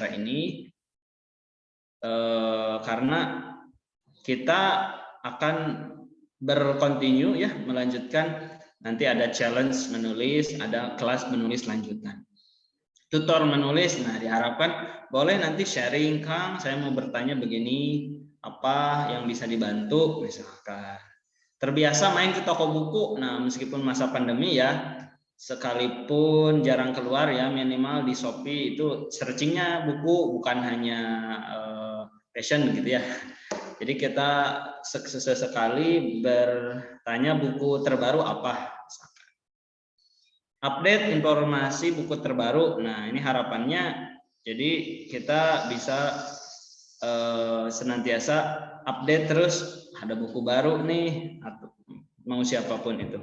ini karena kita akan berkontinu ya, melanjutkan. Nanti ada challenge menulis, ada kelas menulis lanjutan, tutor menulis. Nah, diharapkan boleh nanti sharing, Kang, saya mau bertanya begini, apa yang bisa dibantu, misalkan. Terbiasa main ke toko buku. Nah, meskipun masa pandemi ya, sekalipun jarang keluar ya, minimal di Shopee itu searchingnya buku, bukan hanya fashion gitu ya. Jadi kita sesekali bertanya buku terbaru apa, update informasi buku terbaru. Nah, ini harapannya jadi kita bisa senantiasa update terus, ada buku baru nih, atau mau siapapun itu.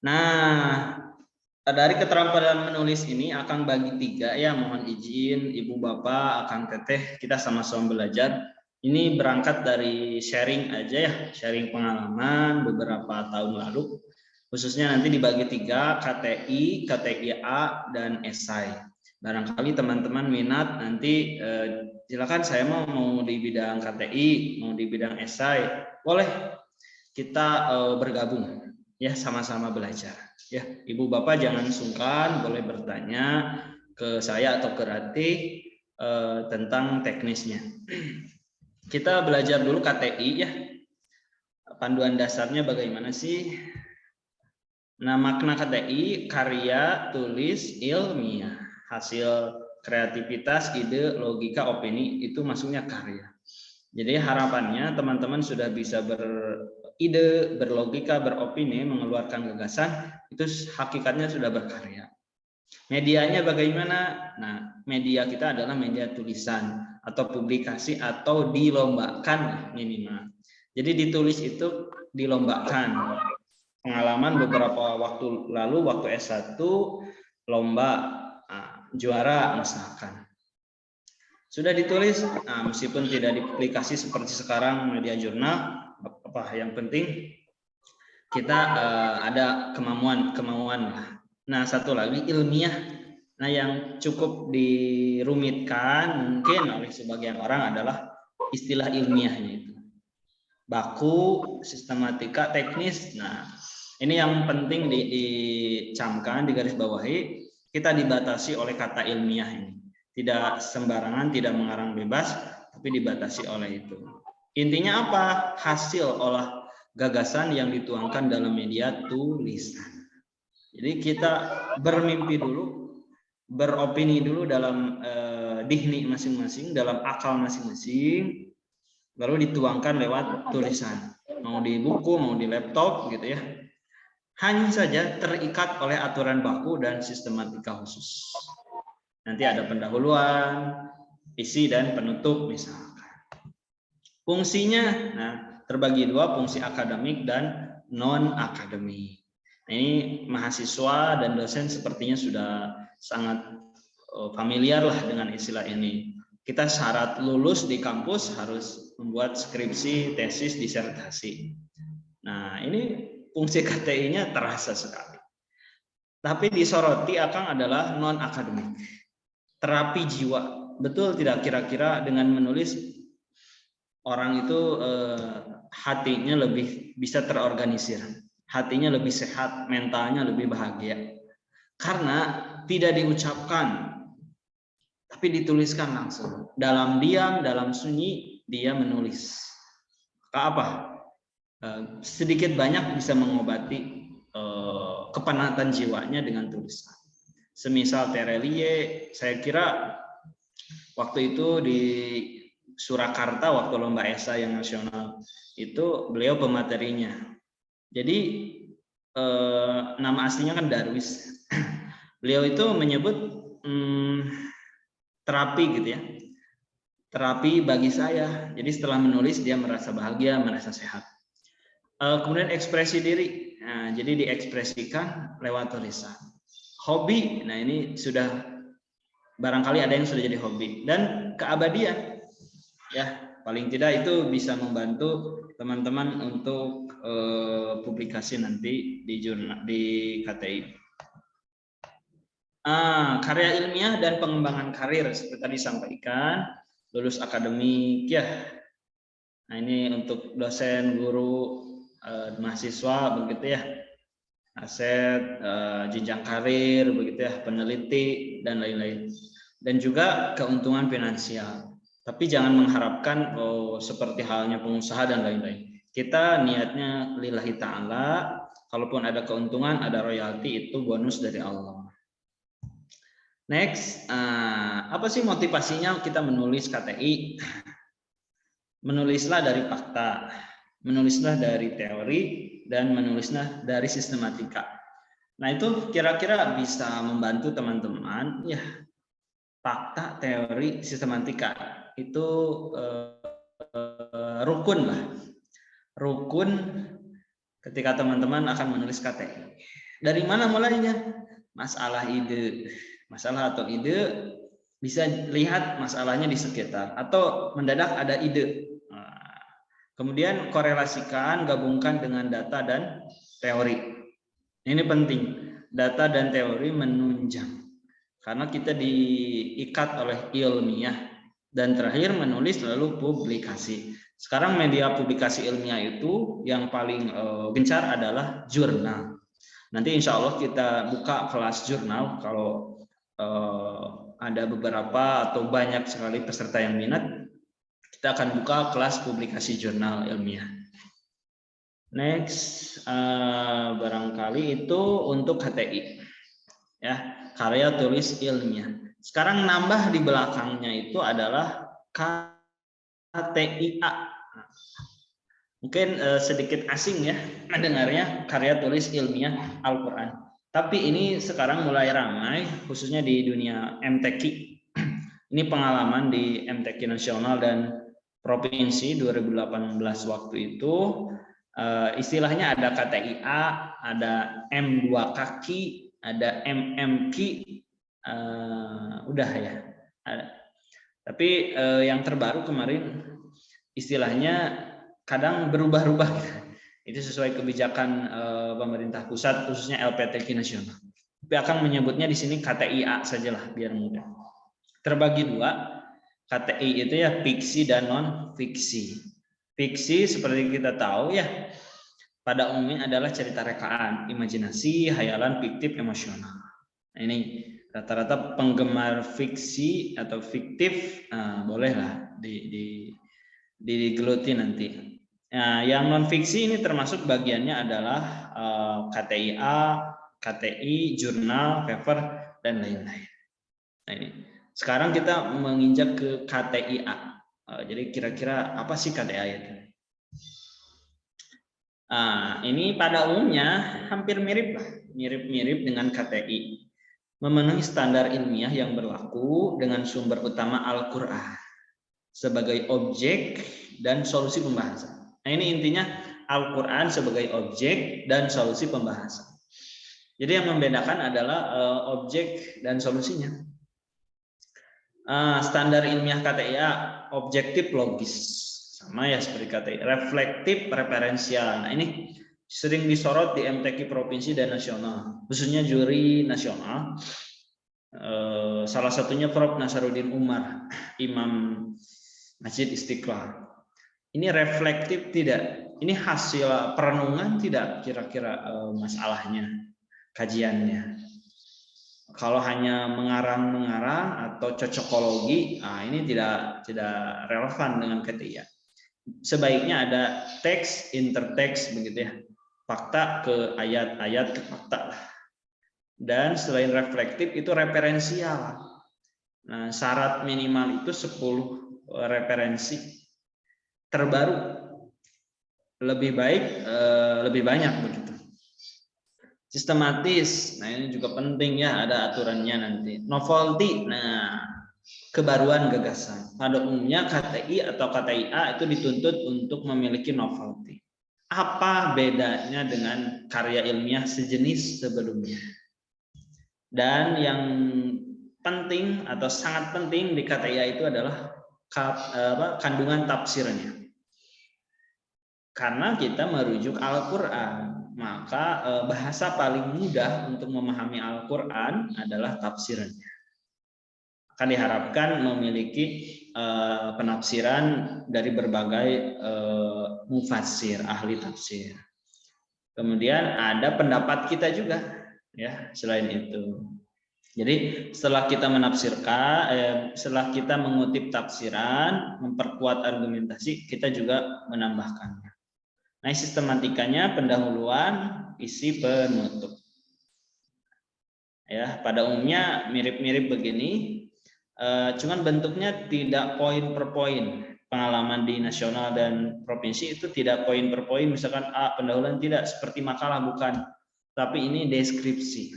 Nah, dari keterampilan menulis ini akan bagi 3 ya, mohon izin Ibu Bapak, Akang Teteh, kita sama-sama belajar. Ini berangkat dari sharing aja ya, sharing pengalaman beberapa tahun lalu. Khususnya nanti dibagi 3, KTI, KTIA, dan esai. Barangkali teman-teman minat nanti silakan, saya mau di bidang KTI, mau di bidang esai, boleh kita bergabung ya, sama-sama belajar. Ya, Ibu Bapak jangan sungkan, boleh bertanya ke saya atau ke Rati tentang teknisnya. Kita belajar dulu KTI ya. Panduan dasarnya bagaimana sih? Nah, makna KTI, karya tulis ilmiah, hasil kreativitas, ide, logika, opini, itu masuknya karya. Jadi harapannya teman-teman sudah bisa beride, berlogika, beropini, mengeluarkan gagasan, itu hakikatnya sudah berkarya. Medianya bagaimana? Nah, media kita adalah media tulisan atau publikasi atau dilombakan minimal. Jadi ditulis itu dilombakan. Pengalaman beberapa waktu lalu, waktu S1 lomba juara misalkan. Sudah ditulis, meskipun tidak dipublikasi seperti sekarang media jurnal, yang penting kita ada kemauan lah. Nah, satu lagi ilmiah. Nah, yang cukup dirumitkan mungkin oleh sebagian orang adalah istilah ilmiahnya itu. Baku, sistematika, teknis. Nah, ini yang penting dicamkan, digarisbawahi. Kita dibatasi oleh kata ilmiah ini. Tidak sembarangan, tidak mengarang bebas, tapi dibatasi oleh itu. Intinya apa? Hasil olah gagasan yang dituangkan dalam media tulisan. Jadi kita bermimpi dulu, beropini dulu dalam dihni masing-masing, dalam akal masing-masing, lalu dituangkan lewat tulisan. Mau di buku, mau di laptop gitu ya. Hanya saja terikat oleh aturan baku dan sistematika khusus. Nanti ada pendahuluan, isi dan penutup misalkan. Fungsinya, nah, terbagi 2, fungsi akademik dan non akademik. Nah, ini mahasiswa dan dosen sepertinya sudah sangat familiar lah dengan istilah ini. Kita syarat lulus di kampus harus membuat skripsi, tesis, disertasi. Nah, ini fungsi KTI-nya terasa sekali. Tapi disoroti akan adalah non akademik. Terapi jiwa. Betul tidak kira-kira dengan menulis orang itu hatinya lebih bisa terorganisir, hatinya lebih sehat, mentalnya lebih bahagia. Karena tidak diucapkan, tapi dituliskan langsung. Dalam diam, dalam sunyi, dia menulis. Apa? Sedikit banyak bisa mengobati kepenatan jiwanya dengan tulisan. Semisal Terelie, saya kira waktu itu di Surakarta waktu lomba esai yang nasional itu beliau pematerinya. Jadi nama aslinya kan Darwis. Beliau itu menyebut terapi gitu ya. Terapi bagi saya. Jadi setelah menulis dia merasa bahagia, merasa sehat. Kemudian ekspresi diri. Nah, jadi diekspresikan lewat tulisan. Hobi. Nah, ini sudah barangkali ada yang sudah jadi hobi. Dan keabadian. Ya, paling tidak itu bisa membantu teman-teman untuk publikasi nanti di jurnal, di KTI. Karya ilmiah dan pengembangan karir seperti tadi disampaikan, lulus akademik ya. Nah, ini untuk dosen, guru, mahasiswa begitu ya. Aset, jenjang karir begitu ya, peneliti dan lain-lain. Dan juga keuntungan finansial. Tapi jangan mengharapkan seperti halnya pengusaha dan lain-lain. Kita niatnya lillahi ta'ala, kalaupun ada keuntungan, ada royalti, itu bonus dari Allah. Next, apa sih motivasinya kita menulis KTI? Menulislah dari fakta, menulislah dari teori, dan menulislah dari sistematika. Nah, itu kira-kira bisa membantu teman-teman ya. Fakta, teori, sistematika itu rukun lah. Rukun ketika teman-teman akan menulis KTI. Dari mana mulainya? Masalah ide. Masalah atau ide bisa lihat masalahnya di sekitar atau mendadak ada ide. Kemudian korelasikan, gabungkan dengan data dan teori. Ini penting. Data dan teori menunjang. Karena kita diikat oleh ilmiah. Dan terakhir menulis lalu publikasi. Sekarang media publikasi ilmiah itu yang paling gencar adalah jurnal. Nanti insya Allah kita buka kelas jurnal kalau ada beberapa atau banyak sekali peserta yang minat. Kita akan buka kelas publikasi jurnal ilmiah. Next, barangkali itu untuk HTI, ya, karya tulis ilmiah. Sekarang nambah di belakangnya itu adalah KTIA. Mungkin sedikit asing ya mendengarnya, karya tulis ilmiah Al-Quran. Tapi ini sekarang mulai ramai, khususnya di dunia MTQ. Ini pengalaman di MTQ nasional dan provinsi 2018 waktu itu, istilahnya ada KTIA, ada M2 kaki, ada MMQ, udah ya. Tapi yang terbaru kemarin istilahnya kadang berubah-ubah. Itu sesuai kebijakan pemerintah pusat, khususnya LPTQ nasional. Tapi akan menyebutnya di sini KTIA sajalah biar mudah. Terbagi dua. KTI itu ya fiksi dan non fiksi. Fiksi seperti kita tahu ya, pada umumnya adalah cerita rekaan, imajinasi, hayalan, fiktif, emosional. Nah, ini rata-rata penggemar fiksi atau fiktif, bolehlah digeluti nanti. Nah, yang non fiksi ini termasuk bagiannya adalah KTIA, KTI, jurnal, paper, dan lain-lain. Nah, ini. Sekarang kita menginjak ke KTIA. Jadi kira-kira apa sih KTIA itu? Ini pada umumnya hampir mirip dengan KTI. Memenuhi standar ilmiah yang berlaku dengan sumber utama Al-Quran sebagai objek dan solusi pembahasan. Nah, ini intinya Al-Quran sebagai objek dan solusi pembahasan. Jadi yang membedakan adalah objek dan solusinya. Standar ilmiah KTIA objektif logis, sama ya seperti KTI. Reflektif referensial. Nah, ini sering disorot di MTQ provinsi dan nasional, khususnya juri nasional. Salah satunya Prof. Nasaruddin Umar, Imam Masjid Istiqlal. Ini reflektif tidak? Ini hasil perenungan tidak kira-kira masalahnya, kajiannya? Kalau hanya mengarang-mengarang atau cocokologi, ini tidak relevan dengan KTIA. Sebaiknya ada teks, interteks begitu ya. Fakta ke ayat, ayat ke fakta. Dan selain reflektif itu referensial. Nah, syarat minimal itu 10 referensi terbaru. Lebih baik lebih banyak begitu. Sistematis, nah ini juga penting ya, ada aturannya nanti. Novelty, nah kebaruan gagasan. Pada umumnya KTI atau KTIA itu dituntut untuk memiliki novelty. Apa bedanya dengan karya ilmiah sejenis sebelumnya? Dan yang penting atau sangat penting di KTIA itu adalah kandungan tafsirnya. Karena kita merujuk Al-Quran. maka bahasa paling mudah untuk memahami Al-Quran adalah tafsirnya. Akan diharapkan memiliki penafsiran dari berbagai mufassir, ahli tafsir. Kemudian ada pendapat kita juga, ya selain itu. Jadi setelah kita menafsirkan, setelah kita mengutip tafsiran, memperkuat argumentasi, kita juga menambahkannya. Nah, sistematikanya pendahuluan, isi, penutup. Ya, pada umumnya mirip-mirip begini. Cuman bentuknya tidak poin per poin. Pengalaman di nasional dan provinsi itu tidak poin per poin, misalkan pendahuluan tidak seperti makalah, bukan, tapi ini deskripsi.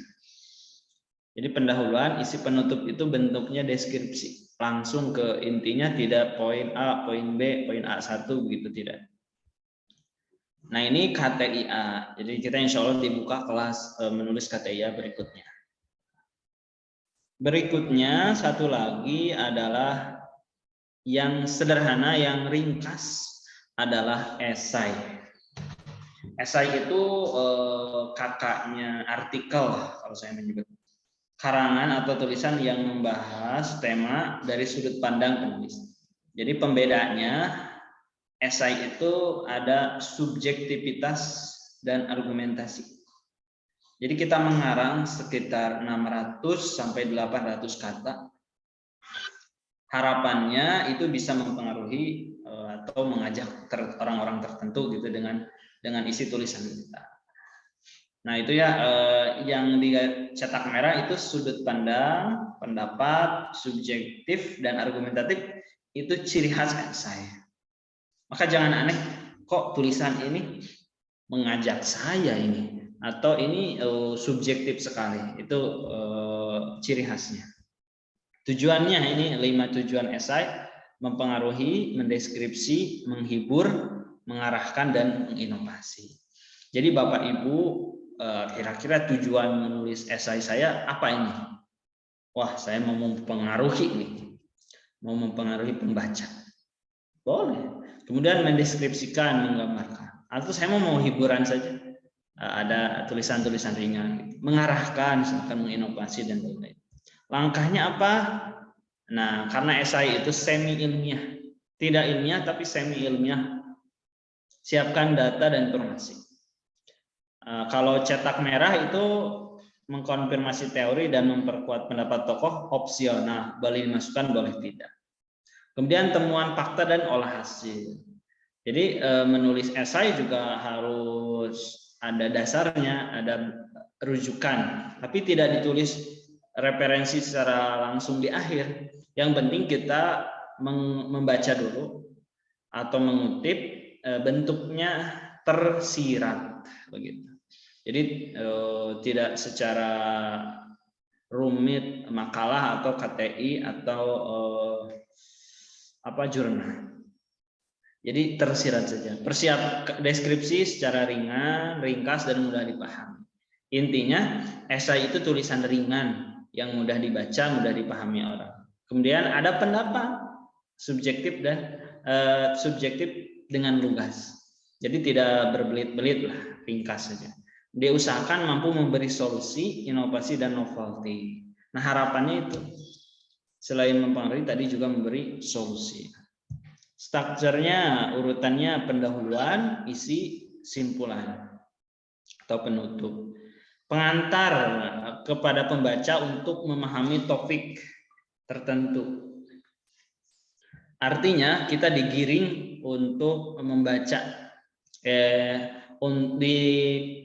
Jadi pendahuluan, isi, penutup itu bentuknya deskripsi, langsung ke intinya, tidak poin A, poin B, poin A1 begitu, tidak. Nah, ini KTIA. Jadi kita insya Allah dibuka kelas menulis KTIA berikutnya. Berikutnya satu lagi adalah yang sederhana, yang ringkas adalah esai. Esai itu kakaknya artikel kalau saya menyebut. Karangan atau tulisan yang membahas tema dari sudut pandang penulis. Jadi pembedanya, esai itu ada subjektivitas dan argumentasi. Jadi kita mengarang sekitar 600 sampai 800 kata. Harapannya itu bisa mempengaruhi atau mengajak orang-orang tertentu gitu dengan isi tulisan kita. Nah, itu ya yang dicetak merah itu sudut pandang, pendapat, subjektif, dan argumentatif, itu ciri khas esai. Maka jangan aneh, kok tulisan ini mengajak saya ini, atau ini subjektif sekali. Itu ciri khasnya. Tujuannya ini 5 tujuan esai: mempengaruhi, mendeskripsi, menghibur, mengarahkan, dan menginovasi. Jadi Bapak Ibu, kira-kira tujuan menulis esai saya apa ini? Wah, saya mau mempengaruhi nih, mau mempengaruhi pembaca. Boleh. Kemudian mendeskripsikan, menggambarkan. Atau saya mau hiburan saja. Ada tulisan-tulisan ringan. Mengarahkan, misalkan menginovasi dan lain-lain. Langkahnya apa? Nah, karena esai itu semi ilmiah, tidak ilmiah tapi semi ilmiah. Siapkan data dan informasi. Kalau cetak merah itu mengkonfirmasi teori dan memperkuat pendapat tokoh, opsional, boleh dimasukkan, boleh tidak. Kemudian temuan fakta dan olah hasil. Jadi menulis esai juga harus ada dasarnya, ada rujukan, tapi tidak ditulis referensi secara langsung di akhir. Yang penting kita membaca dulu atau mengutip, bentuknya tersirat begitu. Jadi tidak secara rumit makalah atau KTI atau jurnal. Jadi tersirat saja. Persiap deskripsi secara ringan, ringkas, dan mudah dipahami. Intinya esai itu tulisan ringan yang mudah dibaca, mudah dipahami orang. Kemudian ada pendapat subjektif dan subjektif dengan lugas. Jadi tidak berbelit-belit lah, ringkas saja. Diusahakan mampu memberi solusi, inovasi, dan novelty. Nah, harapannya itu selain mempengaruhi tadi juga memberi solusi. Strukturnya, urutannya pendahuluan, isi, simpulan atau penutup. Pengantar kepada pembaca untuk memahami topik tertentu. Artinya kita digiring untuk membaca. Di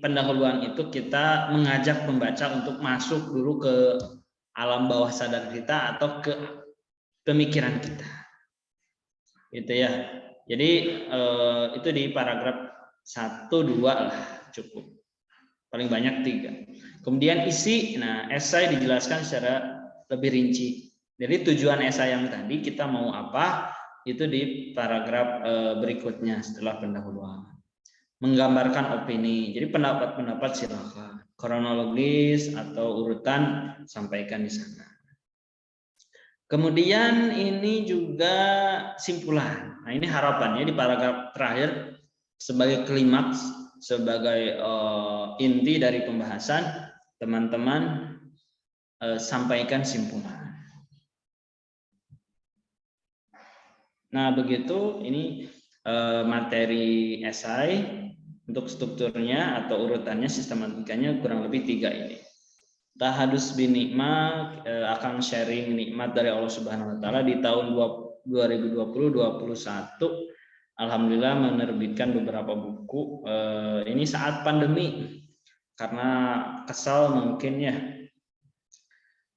pendahuluan itu kita mengajak pembaca untuk masuk dulu ke alam bawah sadar kita atau ke pemikiran kita. Gitu ya. Jadi itu di paragraf 1, 2 lah cukup. Paling banyak 3. Kemudian isi, nah esai dijelaskan secara lebih rinci. Jadi tujuan esai yang tadi kita mau apa itu di paragraf berikutnya setelah pendahuluan. Menggambarkan opini. Jadi pendapat-pendapat silakan. Kronologis atau urutan sampaikan di sana. Kemudian ini juga simpulan. Nah, ini harapannya di paragraf terakhir sebagai klimaks sebagai inti dari pembahasan, teman-teman sampaikan simpulan. Nah, begitu ini materi esai. Untuk strukturnya atau urutannya, sistematikanya kurang lebih 3 ini. Tahadus bin nikmat, akan sharing nikmat dari Allah Subhanahu wa taala di tahun 2020-2021. Alhamdulillah menerbitkan beberapa buku. Ini saat pandemi, karena kesal mungkin ya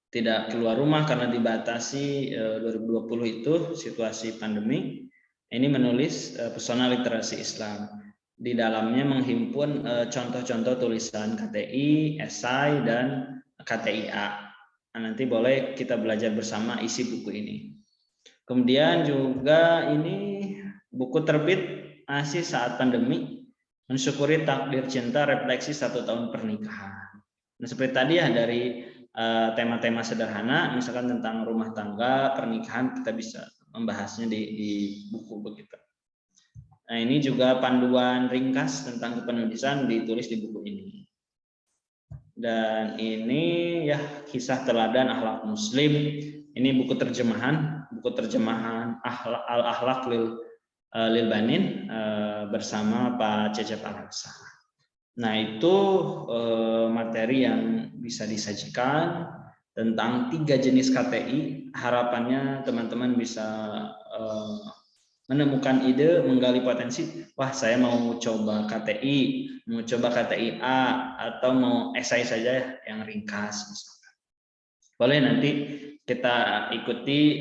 tidak keluar rumah karena dibatasi 2020 itu situasi pandemi. Ini menulis pesona literasi Islam. Di dalamnya menghimpun contoh-contoh tulisan KTI, esai, dan KTIA. Nah, nanti boleh kita belajar bersama isi buku ini. Kemudian juga ini buku terbit masih saat pandemi, mensyukuri takdir cinta, refleksi 1 tahun pernikahan. Nah, seperti tadi ya, dari tema-tema sederhana, misalkan tentang rumah tangga, pernikahan, kita bisa membahasnya di buku begitu. Nah, ini juga panduan ringkas tentang kepenulisan ditulis di buku ini. Dan ini ya kisah teladan akhlak muslim. Ini buku terjemahan Al-Akhlaq lil Banin bersama Pak Cecep Al-Haksa. Nah, itu materi yang bisa disajikan tentang 3 jenis KTI. Harapannya teman-teman bisa menemukan ide, menggali potensi. Wah, saya mau coba KTI, mau coba KTIA, atau mau esai saja yang ringkas misalkan. Boleh nanti kita ikuti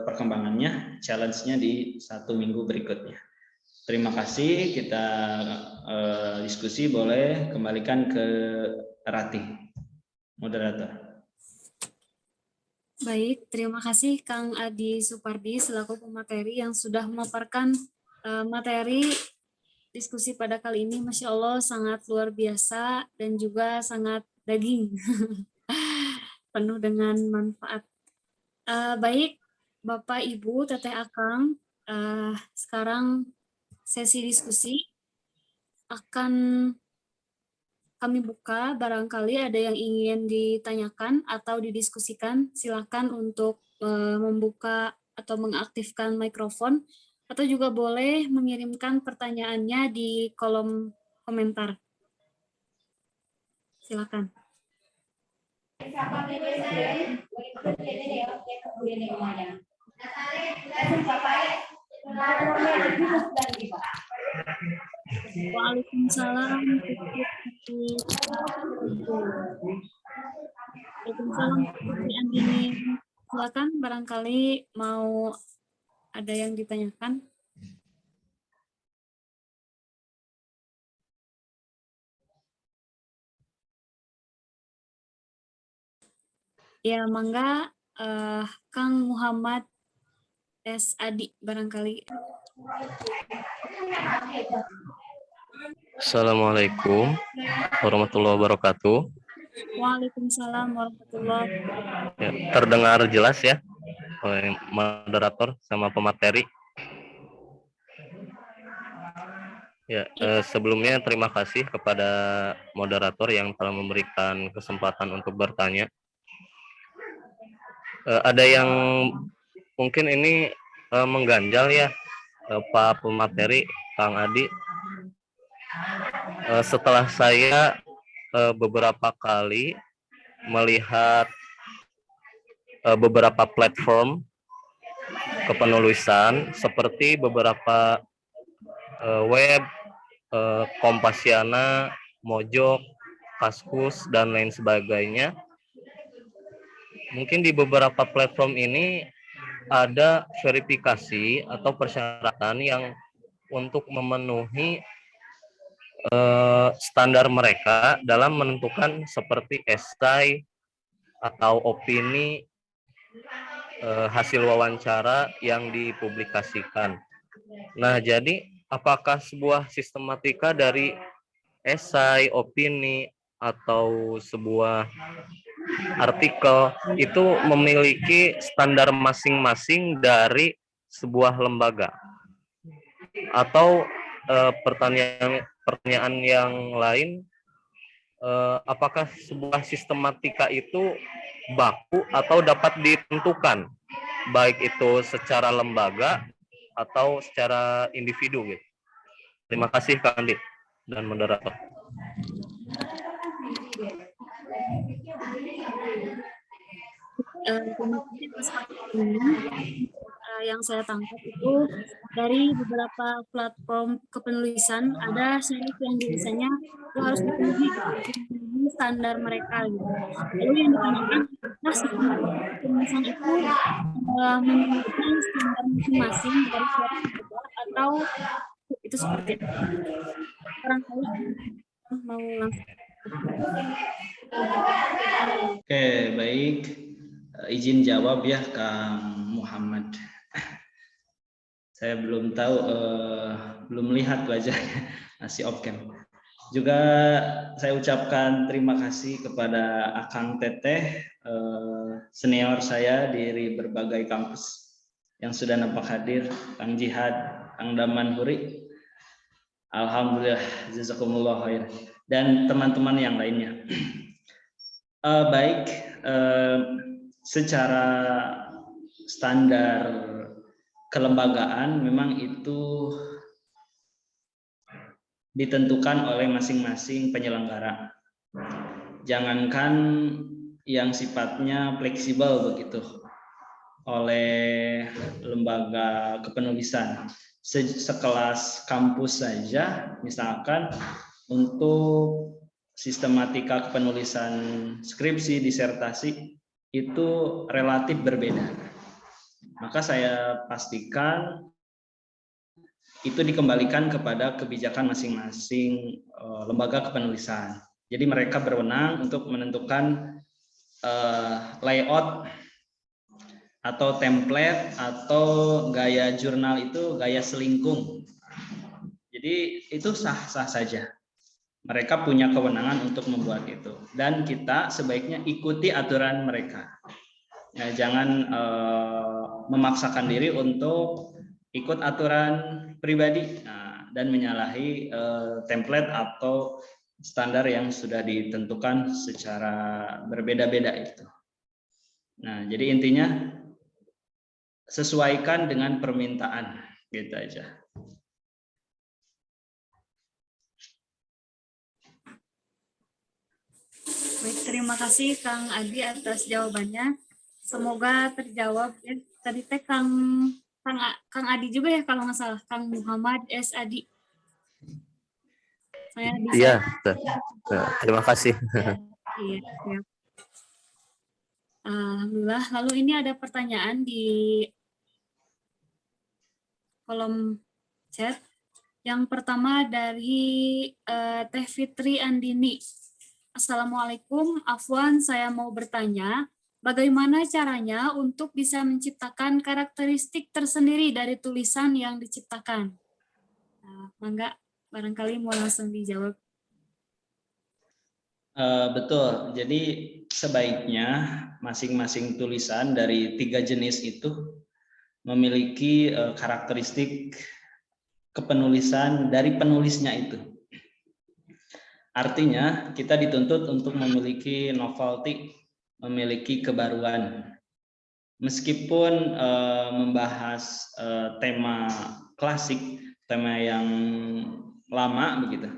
perkembangannya, challenge-nya di 1 minggu berikutnya. Terima kasih, kita diskusi. Boleh kembalikan ke Ratih, moderator. Baik, terima kasih Kang Adi Supardi selaku pemateri yang sudah memaparkan materi diskusi pada kali ini. Masya Allah, sangat luar biasa dan juga sangat daging, penuh dengan manfaat. Baik, Bapak, Ibu, Teteh Akang, sekarang sesi diskusi akan kami buka. Barangkali ada yang ingin ditanyakan atau didiskusikan, silakan untuk membuka atau mengaktifkan mikrofon, atau juga boleh mengirimkan pertanyaannya di kolom komentar. Silakan. Waalaikumsalam. Waalaikumsalam. Silakan, barangkali mau ada yang ditanyakan. Ya, mangga Kang Muhammad S. Adi barangkali. Assalamualaikum warahmatullahi wabarakatuh. Waalaikumsalam warahmatullahi wabarakatuh. Ya, terdengar jelas ya oleh moderator sama pemateri. Ya, sebelumnya terima kasih kepada moderator yang telah memberikan kesempatan untuk bertanya. Ada yang mungkin ini mengganjal ya, Pak pemateri, Kang Adi. Setelah saya beberapa kali melihat beberapa platform kepenulisan seperti beberapa web, Kompasiana, Mojok, Kaskus, dan lain sebagainya. Mungkin di beberapa platform ini ada verifikasi atau persyaratan yang untuk memenuhi standar mereka dalam menentukan seperti esai atau opini hasil wawancara yang dipublikasikan. Nah, jadi apakah sebuah sistematika dari esai, opini, atau sebuah artikel itu memiliki standar masing-masing dari sebuah lembaga? Atau pertanyaan yang lain, apakah sebuah sistematika itu baku atau dapat ditentukan, baik itu secara lembaga atau secara individu gitu? Terima kasih Kak Andi dan moderator. Terima kasih atas pertanyaannya. Yang saya tangkap itu dari beberapa platform kepenulisan ada syarat yang biasanya itu harus dipenuhi standar mereka gitu. Lalu yang ditanyakan apakah sistem kepenulisan itu memiliki standar masing-masing dari suatu lembaga atau itu seperti apa? Barangkali mau langsung. Oke, baik. Izin jawab ya Kang Muhammad. Saya belum tahu, belum lihat wajahnya, masih off cam. Juga saya ucapkan terima kasih kepada Akang Teteh, senior saya dari berbagai kampus yang sudah nampak hadir, Kang Jihad, Kang Daman Huri. Alhamdulillah, jazakumullah khair. Dan teman-teman yang lainnya. Baik, secara standar kelembagaan memang itu ditentukan oleh masing-masing penyelenggara. Jangankan yang sifatnya fleksibel begitu oleh lembaga kepenulisan, sekelas kampus saja misalkan untuk sistematika kepenulisan skripsi, disertasi itu relatif berbeda. Maka saya pastikan itu dikembalikan kepada kebijakan masing-masing lembaga kepenulisan. Jadi mereka berwenang untuk menentukan layout atau template atau gaya jurnal itu gaya selingkung. Jadi itu sah-sah saja. Mereka punya kewenangan untuk membuat itu. Dan kita sebaiknya ikuti aturan mereka. Ya, jangan memaksakan diri untuk ikut aturan pribadi dan menyalahi template atau standar yang sudah ditentukan secara berbeda-beda itu. Nah, jadi intinya sesuaikan dengan permintaan, gitu aja. Baik, terima kasih Kang Adi atas jawabannya. Semoga terjawab ya. Tadi teh Kang Adi juga ya kalau nggak salah, Kang Muhammad S. Adi. Saya bisa. Iya, terima kasih. Iya, ya. Alhamdulillah. Lalu ini ada pertanyaan di kolom chat. Yang pertama dari Teh Fitri Andini. Assalamualaikum, Afwan, saya mau bertanya, bagaimana caranya untuk bisa menciptakan karakteristik tersendiri dari tulisan yang diciptakan? Mangga, barangkali mau langsung dijawab. Betul, jadi sebaiknya masing-masing tulisan dari 3 jenis itu memiliki karakteristik kepenulisan dari penulisnya itu. Artinya kita dituntut untuk memiliki novelty, memiliki kebaruan. Meskipun membahas tema klasik, tema yang lama begitu.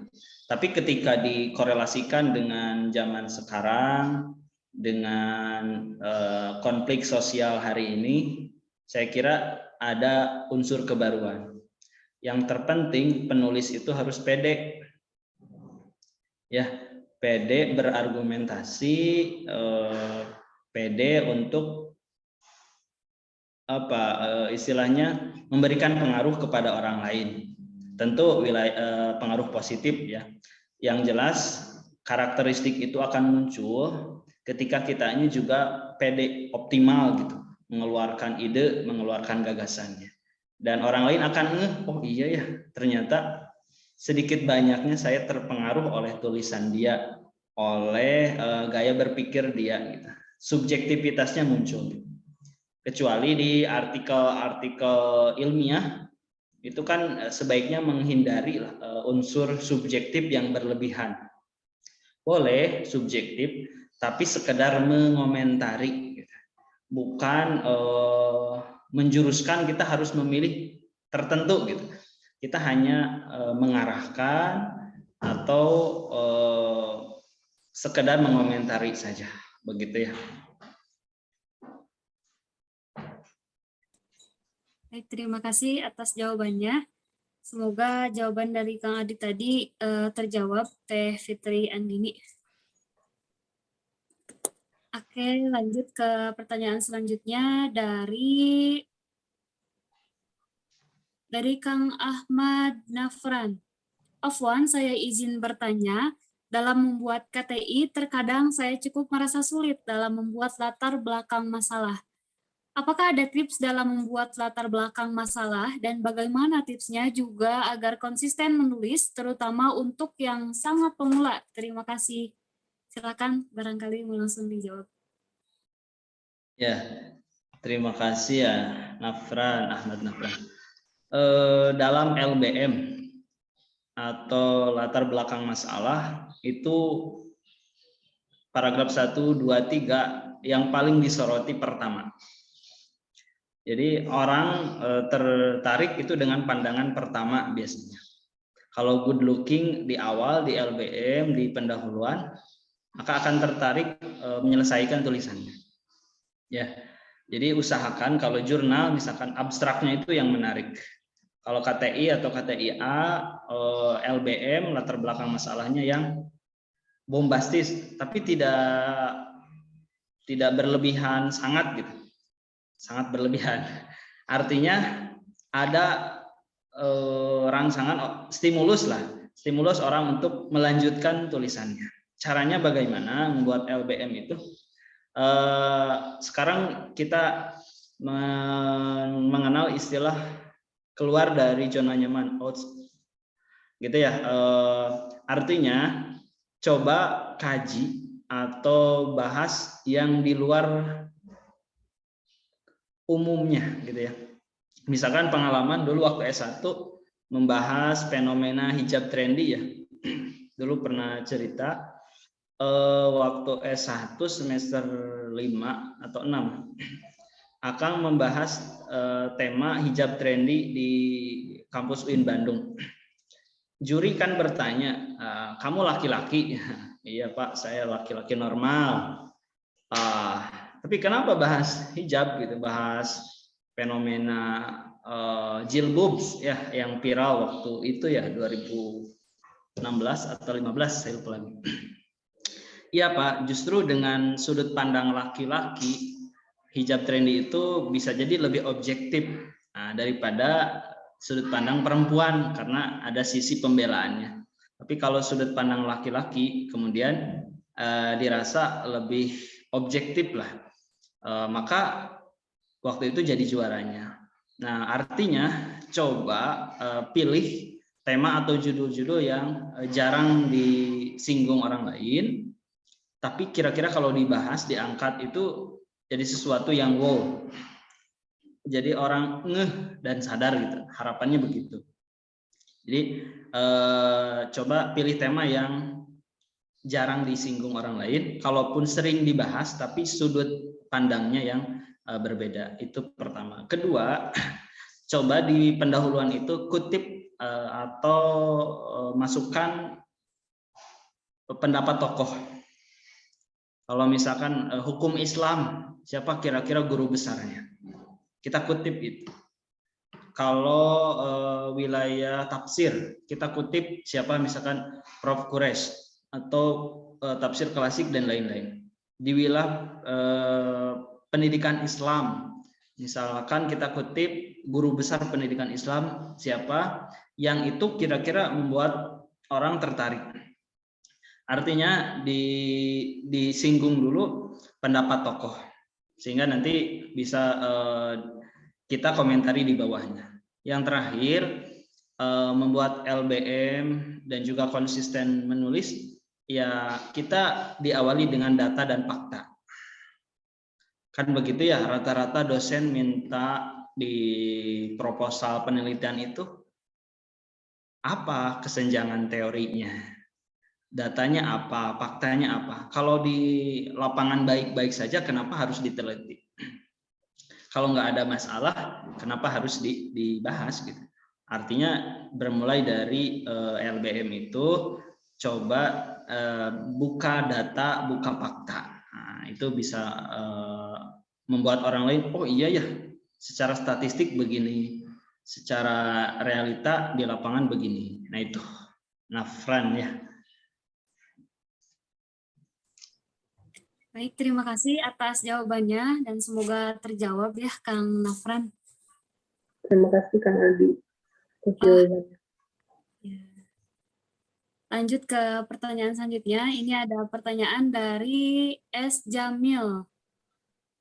Tapi ketika dikorelasikan dengan zaman sekarang, dengan konflik sosial hari ini, saya kira ada unsur kebaruan. Yang terpenting penulis itu harus pede. Ya, pede berargumentasi, pede untuk istilahnya memberikan pengaruh kepada orang lain. Tentu pengaruh positif ya. Yang jelas karakteristik itu akan muncul ketika kita ini juga pede, optimal gitu, mengeluarkan ide, mengeluarkan gagasannya. Dan orang lain akan oh iya ya, ternyata sedikit banyaknya saya terpengaruh oleh tulisan dia, oleh gaya berpikir dia gitu. Subjektivitasnya muncul. Kecuali di artikel-artikel ilmiah itu kan sebaiknya menghindari unsur subjektif yang berlebihan. Boleh subjektif, tapi sekedar mengomentari, bukan menjuruskan kita harus memilih tertentu gitu. Kita hanya mengarahkan atau sekedar mengomentari saja, begitu ya. Baik, terima kasih atas jawabannya. Semoga jawaban dari Kang Adi tadi terjawab, Teh Fitri Andini. Oke, lanjut ke pertanyaan selanjutnya dari Kang Ahmad Nafran. Afwan, saya izin bertanya, dalam membuat KTI terkadang saya cukup merasa sulit dalam membuat latar belakang masalah. Apakah ada tips dalam membuat latar belakang masalah dan bagaimana tipsnya juga agar konsisten menulis, terutama untuk yang sangat pemula? Terima kasih. Silakan, barangkali mau langsung dijawab. Ya, terima kasih ya Nafran, Ahmad Nafran. Dalam LBM atau latar belakang masalah itu paragraf 1, 2, 3 yang paling disoroti pertama. Jadi orang tertarik itu dengan pandangan pertama biasanya. Kalau good looking di awal, di LBM, di pendahuluan, maka akan tertarik menyelesaikan tulisannya. Ya, jadi usahakan kalau jurnal misalkan abstraknya itu yang menarik. Kalau KTI atau KTIA, LBM latar belakang masalahnya yang bombastis, tapi tidak berlebihan sangat gitu. Sangat berlebihan. Artinya ada rangsangan stimulus orang untuk melanjutkan tulisannya. Caranya bagaimana membuat LBM itu? Sekarang kita mengenal istilah keluar dari zona nyaman, gitu ya. Artinya coba kaji atau bahas yang di luar umumnya gitu ya. Misalkan pengalaman dulu waktu S1 membahas fenomena hijab trendy ya. Dulu pernah cerita waktu S1 semester 5 atau 6 akan membahas tema hijab trendy di kampus UIN Bandung. Juri kan bertanya, kamu laki-laki? Iya Pak, saya laki-laki normal. Tapi kenapa bahas hijab gitu, bahas fenomena jilbabs ya yang viral waktu itu ya 2016 atau 15 saya lupa lagi. Iya Pak, justru dengan sudut pandang laki-laki hijab trendy itu bisa jadi lebih objektif daripada sudut pandang perempuan karena ada sisi pembelaannya. Tapi kalau sudut pandang laki-laki kemudian dirasa lebih objektif lah. Maka waktu itu jadi juaranya. Nah, artinya coba pilih tema atau judul-judul yang jarang disinggung orang lain, tapi kira-kira kalau dibahas, diangkat itu jadi sesuatu yang wow. Jadi orang ngeh dan sadar gitu. Harapannya begitu. Jadi coba pilih tema yang jarang disinggung orang lain, kalaupun sering dibahas tapi sudut pandangnya yang berbeda. Itu pertama. Kedua, coba di pendahuluan itu kutip atau masukkan pendapat tokoh. Kalau misalkan hukum Islam, siapa kira-kira guru besarnya? Kita kutip itu. Kalau wilayah tafsir, kita kutip siapa misalkan Prof. Quraisy atau tafsir klasik dan lain-lain. Di wilayah pendidikan Islam, misalkan kita kutip guru besar pendidikan Islam siapa yang itu kira-kira membuat orang tertarik. Artinya disinggung dulu pendapat tokoh sehingga nanti bisa kita komentari di bawahnya. Yang terakhir membuat LBM dan juga konsisten menulis ya kita diawali dengan data dan fakta. Kan begitu ya, rata-rata dosen minta di proposal penelitian itu apa kesenjangan teorinya, datanya apa, faktanya apa. Kalau di lapangan baik-baik saja, kenapa harus diteliti? Kalau nggak ada masalah, kenapa harus dibahas gitu? Artinya bermulai dari LBM itu coba buka data, buka fakta. Nah, itu bisa membuat orang lain, oh iya ya, secara statistik begini, secara realita di lapangan begini. Nah itu, Nafran ya. Baik, terima kasih atas jawabannya dan semoga terjawab ya Kang Nafran. Terima kasih Kang Aldi. Jawabannya. Ya. Lanjut ke pertanyaan selanjutnya. Ini ada pertanyaan dari S. Jamil.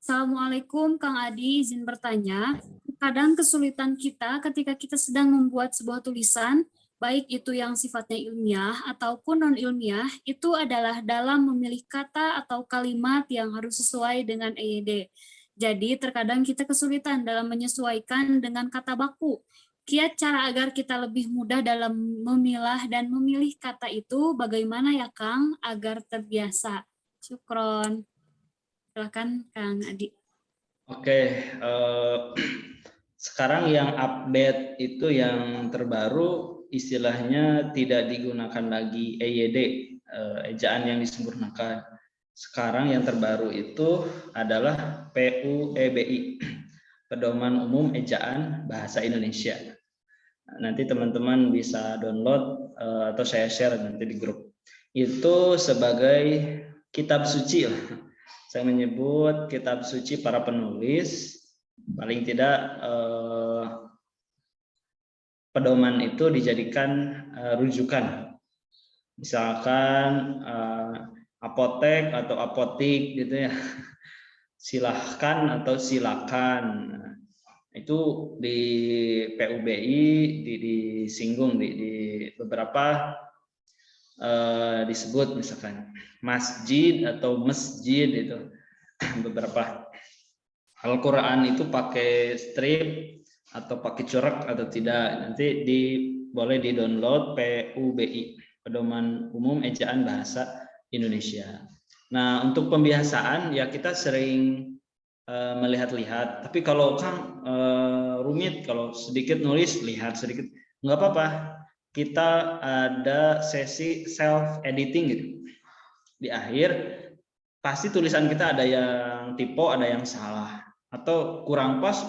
Assalamualaikum Kang Adi, izin bertanya. Kadang kesulitan kita ketika kita sedang membuat sebuah tulisan, baik itu yang sifatnya ilmiah ataupun non-ilmiah, itu adalah dalam memilih kata atau kalimat yang harus sesuai dengan EYD. Jadi terkadang kita kesulitan dalam menyesuaikan dengan kata baku. Kiat cara agar kita lebih mudah dalam memilah dan memilih kata itu bagaimana ya Kang agar terbiasa? Syukron. Silakan Kang Adi. Oke, sekarang yang update itu yang terbaru istilahnya tidak digunakan lagi EYD, ejaan yang disempurnakan. Sekarang yang terbaru itu adalah PUEBI, Pedoman Umum Ejaan Bahasa Indonesia. Nanti teman-teman bisa download atau saya share nanti di grup. Itu sebagai kitab suci lah. Saya menyebut kitab suci para penulis, paling tidak pedoman itu dijadikan rujukan. Misalkan apotek atau apotik gitu ya. Silahkan atau silakan. Itu di PUBI disinggung di beberapa disebut misalkan masjid atau masjid itu beberapa. Al-Quran itu pakai strip atau pakai corak atau tidak, nanti boleh di download PUBI, Pedoman Umum Ejaan Bahasa Indonesia. Nah untuk pembiasaan ya kita sering melihat-lihat, tapi kalau Kang rumit, kalau sedikit nulis lihat sedikit nggak apa-apa. Kita ada sesi self editing gitu. Di akhir pasti tulisan kita ada yang typo, ada yang salah atau kurang pas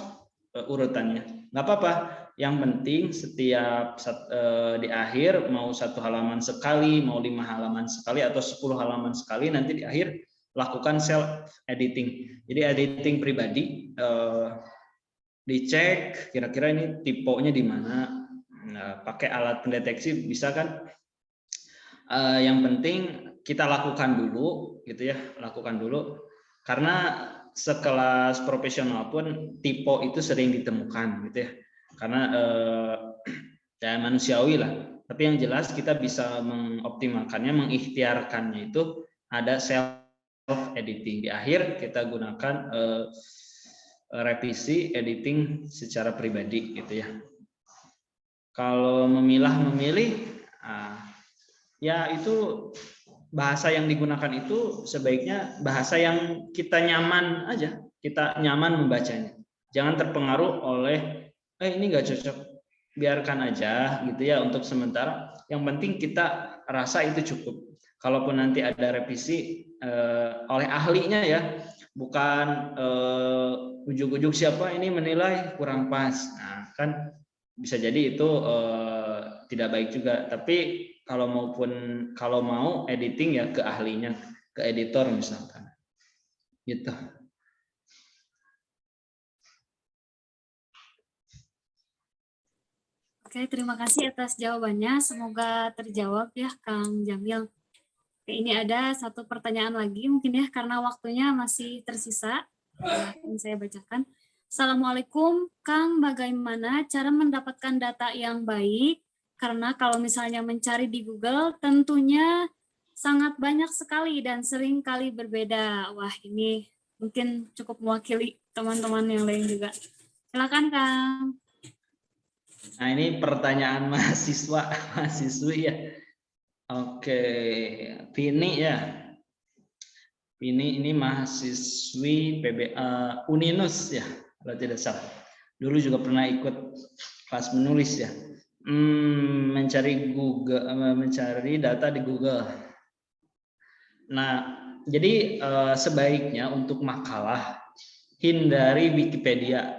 urutannya. Nggak apa-apa. Yang penting setiap di akhir mau 1 halaman sekali, mau 5 halaman sekali atau 10 halaman sekali, nanti di akhir lakukan self editing. Jadi editing pribadi, dicek kira-kira ini tiponya di mana. Nah, pakai alat pendeteksi bisa kan? Yang penting kita lakukan dulu, gitu ya, lakukan dulu. Karena sekelas profesional pun tipe itu sering ditemukan, gitu ya. Karena ya manusiawi lah. Tapi yang jelas kita bisa mengoptimalkannya, mengikhtiarkannya itu ada self editing. Di akhir kita gunakan revisi editing secara pribadi, gitu ya. Kalau memilih, ya itu bahasa yang digunakan itu sebaiknya bahasa yang kita nyaman aja, kita nyaman membacanya. Jangan terpengaruh oleh, ini nggak cocok, biarkan aja gitu ya untuk sementara. Yang penting kita rasa itu cukup. Kalaupun nanti ada revisi oleh ahlinya ya, bukan ujuk-ujuk siapa ini menilai kurang pas. Nah kan bisa jadi itu tidak baik juga. Tapi kalau mau editing ya ke ahlinya, ke editor misalkan, gitu. Oke, terima kasih atas jawabannya. Semoga terjawab ya Kang Jamil. Oke, ini ada satu pertanyaan lagi mungkin ya karena waktunya masih tersisa. Yang saya bacakan. Assalamualaikum, Kang, bagaimana cara mendapatkan data yang baik? Karena kalau misalnya mencari di Google, tentunya sangat banyak sekali dan sering kali berbeda. Wah, ini mungkin cukup mewakili teman-teman yang lain juga. Silakan Kang. Nah, ini pertanyaan mahasiswa, mahasiswi ya. Oke, Vini ya. Ini mahasiswi PBA Uninus ya, kalau tidak salah. Dulu juga pernah ikut kelas menulis ya. Mencari data di Google. Nah, jadi sebaiknya untuk makalah hindari Wikipedia.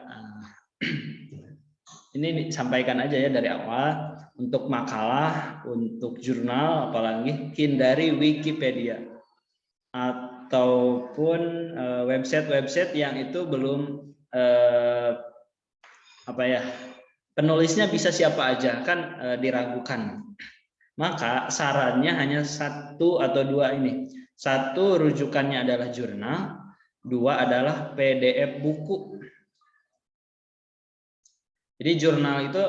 Ini disampaikan aja ya dari awal. Untuk makalah, untuk jurnal, apalagi hindari Wikipedia ataupun website-website yang itu belum penulisnya bisa siapa aja, kan diragukan. Maka sarannya hanya satu atau dua ini. Satu, rujukannya adalah jurnal. Dua adalah PDF buku. Jadi jurnal itu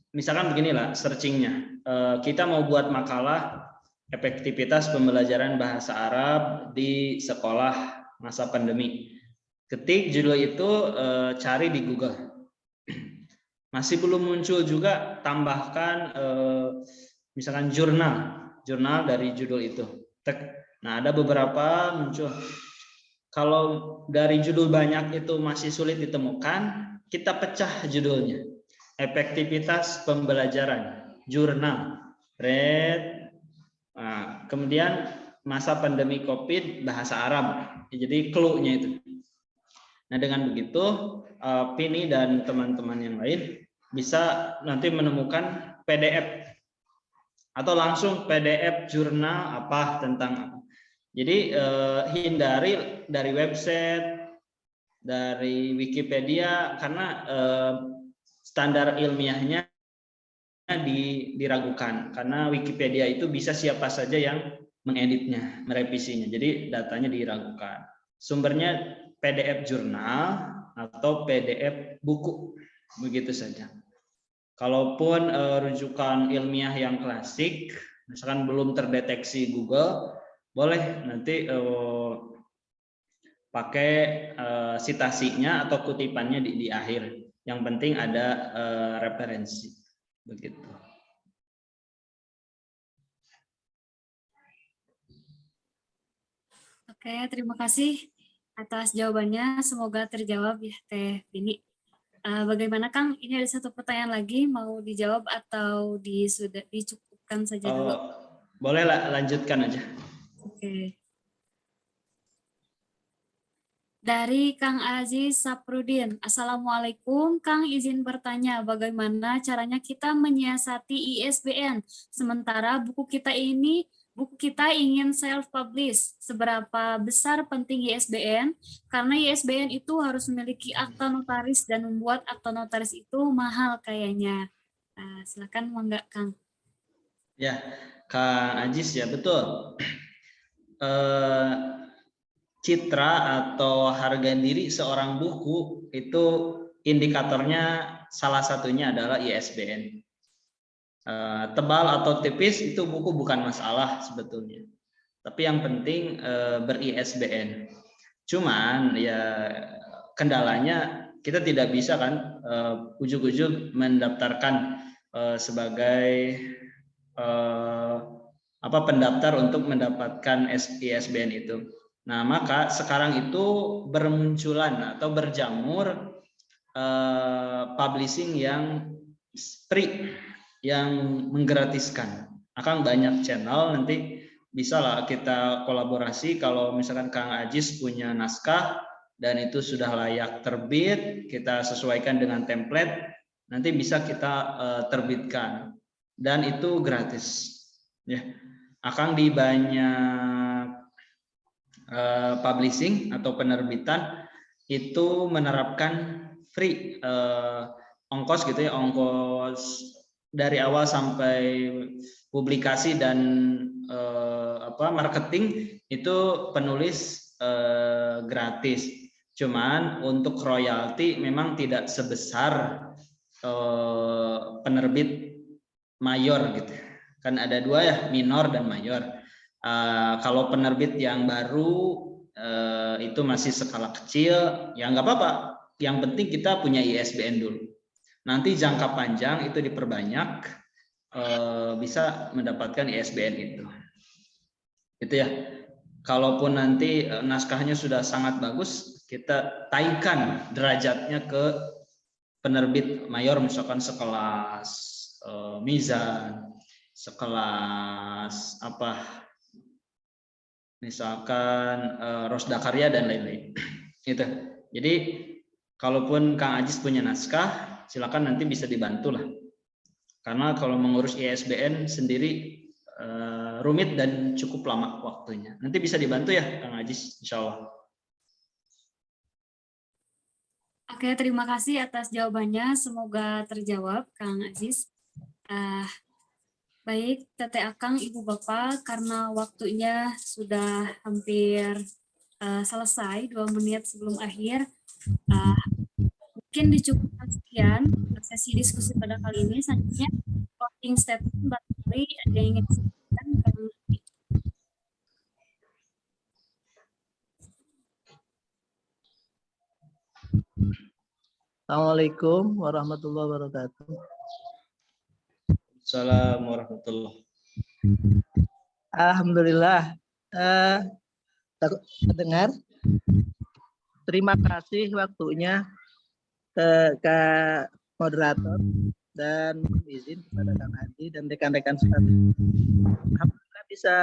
misalkan beginilah searchingnya. Kita mau buat makalah efektivitas pembelajaran bahasa Arab di sekolah masa pandemi. Ketik judul itu, cari di Google. Masih belum muncul juga, tambahkan misalkan jurnal dari judul itu. Nah, ada beberapa muncul. Kalau dari judul banyak itu masih sulit ditemukan, kita pecah judulnya. Efektivitas pembelajaran, jurnal, red. Nah, kemudian masa pandemi COVID bahasa Arab. Jadi clue-nya itu. Nah, dengan begitu Vini dan teman-teman yang lain bisa nanti menemukan PDF atau langsung PDF jurnal apa tentang apa. Jadi hindari dari website, dari Wikipedia karena standar ilmiahnya diragukan karena Wikipedia itu bisa siapa saja yang mengeditnya, merevisinya. Jadi datanya diragukan. Sumbernya PDF jurnal atau PDF buku, begitu saja. Kalaupun rujukan ilmiah yang klasik, misalkan belum terdeteksi Google, boleh nanti pakai citasinya atau kutipannya di akhir. Yang penting ada referensi, begitu. Oke, terima kasih atas jawabannya. Semoga terjawab ya Teh Vini. Bagaimana Kang? Ini ada satu pertanyaan lagi, mau dijawab atau sudah dicukupkan saja dulu? Boleh lanjutkan aja. Oke. Dari Kang Aziz Saprudin. Assalamualaikum, Kang izin bertanya bagaimana caranya kita menyiasati ISBN sementara buku kita ingin self-publish. Seberapa besar penting ISBN? Karena ISBN itu harus memiliki akta notaris dan membuat akta notaris itu mahal kayaknya. Silakan Mangga Kang. Ya, Kang Aziz ya betul. Citra atau harga diri seorang buku itu indikatornya salah satunya adalah ISBN. Tebal atau tipis itu buku bukan masalah sebetulnya, tapi yang penting ber-ISBN. Cuman ya kendalanya kita tidak bisa kan ujug-ujug mendaftarkan sebagai pendaftar untuk mendapatkan ISBN itu. Nah, maka sekarang itu bermunculan atau berjamur publishing yang free, yang menggratiskan. Akan banyak channel, nanti bisa lah kita kolaborasi. Kalau misalkan Kang Aziz punya naskah dan itu sudah layak terbit, kita sesuaikan dengan template, nanti bisa kita terbitkan. Dan itu gratis. Ya, akan di banyak publishing atau penerbitan itu menerapkan free ongkos gitu ya, ongkos dari awal sampai publikasi dan marketing itu penulis gratis. Cuman untuk royalti memang tidak sebesar penerbit mayor gitu. Kan ada dua ya, minor dan mayor. Kalau penerbit yang baru itu masih skala kecil, ya nggak apa-apa. yang penting kita punya ISBN dulu. Nanti jangka panjang itu diperbanyak, bisa mendapatkan ISBN itu. Itu ya. Kalaupun nanti naskahnya sudah sangat bagus, kita taikkan derajatnya ke penerbit mayor, misalkan sekelas Mizan, sekelas apa, misalkan Rosda Karya dan lain-lain. Gitu. Jadi kalaupun Kang Ajis punya naskah, silakan nanti bisa dibantu lah. Karena kalau mengurus ISBN sendiri rumit dan cukup lama waktunya. Nanti bisa dibantu ya Kang Ajis, insya Allah. Oke, terima kasih atas jawabannya. Semoga terjawab, Kang Aziz. Baik, Teteh Akang, Ibu Bapak, karena waktunya sudah hampir selesai, 2 menit sebelum akhir. Mungkin dicukupkan sekian sesi diskusi pada kali ini. Selanjutnya, closing statement barangkali ada yang ingin disampaikan. Assalamualaikum warahmatullahi wabarakatuh. Assalamualaikum warahmatullahi wabarakatuh. Alhamdulillah. Dengar. Terima kasih waktunya ke moderator dan izin kepada Kang Adi dan rekan-rekan sekalian. Alhamdulillah bisa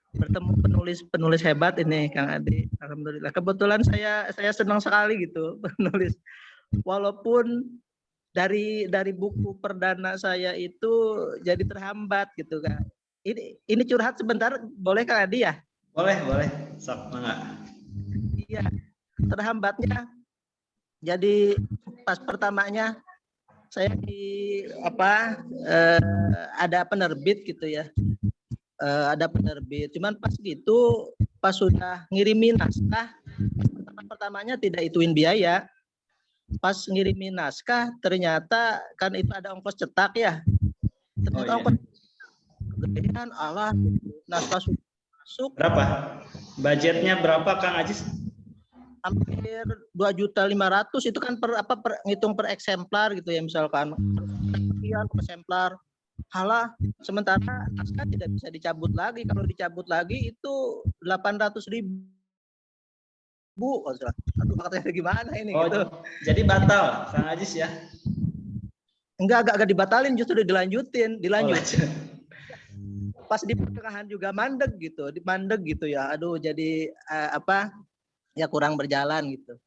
bertemu penulis hebat ini Kang Adi. Alhamdulillah. Kebetulan saya senang sekali gitu penulis. Walaupun dari buku perdana saya itu jadi terhambat gitu kan. Ini curhat sebentar, boleh Kang Adi ya? Boleh. Sok, enggak. Iya. Terhambatnya jadi pas pertamanya saya ada penerbit gitu ya. Ada penerbit. Cuman pas sudah ngirimin naskah, pertamanya tidak ituin biaya. Pas ngirimin naskah, ternyata kan itu ada ongkos cetak ya. Ternyata ongkos gedean, Allah, naskah masuk. Berapa? Budgetnya berapa Kang Ajis? Hampir 2.500.000 itu kan ngitung per eksemplar gitu ya, misalkan sekian per eksemplar. Halah, sementara naskah tidak bisa dicabut lagi. Kalau dicabut lagi itu 800.000. Aduh, katanya gimana ini gitu. Jadi batal Kang Ajis ya? Enggak dibatalin, justru dilanjutin. Pas di pertengahan juga mandeg gitu ya. Aduh, jadi ya kurang berjalan gitu.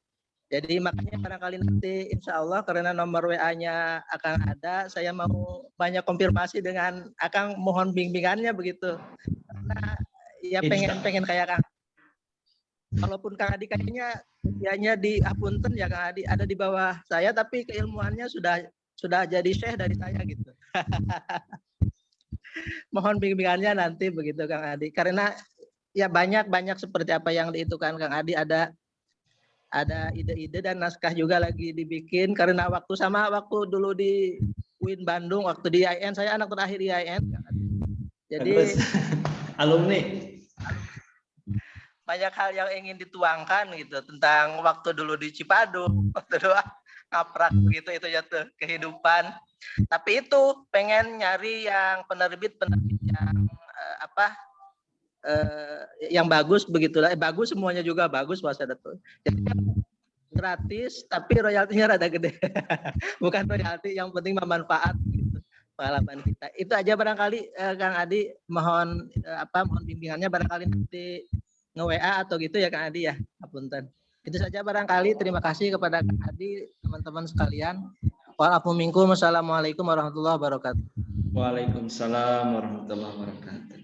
Jadi makanya barangkali nanti insya Allah karena nomor WA-nya Akang ada, saya mau banyak konfirmasi dengan Akang, mohon bimbingannya begitu. Karena ya pengen kayak Kang. Walaupun Kang Adi kayaknya usianya di Apunten ya Kang Adi ada di bawah saya, tapi keilmuannya sudah jadi syekh dari saya gitu. Mohon bimbingannya nanti begitu Kang Adi. Karena ya banyak seperti apa yang diitukan Kang Adi, ada ide-ide dan naskah juga lagi dibikin karena waktu dulu di UIN Bandung, waktu di IAIN, saya anak terakhir di IAIN. Jadi alumni. Banyak hal yang ingin dituangkan gitu tentang waktu dulu di Cipadung, waktu dulu ngaprak begitu itu ya tuh kehidupan. Tapi itu pengen nyari yang penerbit yang yang bagus begitulah. Bagus semuanya juga bagus Mas Dato. Jadi gratis tapi royaltinya rada gede. Bukan royalti, yang penting bermanfaat gitu. Pengalaman kita. Itu aja barangkali Kang Adi, mohon bimbingannya barangkali nanti nge-WA atau gitu ya Kang Adi ya. Apunten. Itu saja barangkali. Terima kasih kepada Kang Adi, teman-teman sekalian. Wassalamualaikum warahmatullahi wabarakatuh. Waalaikumsalam warahmatullahi wabarakatuh.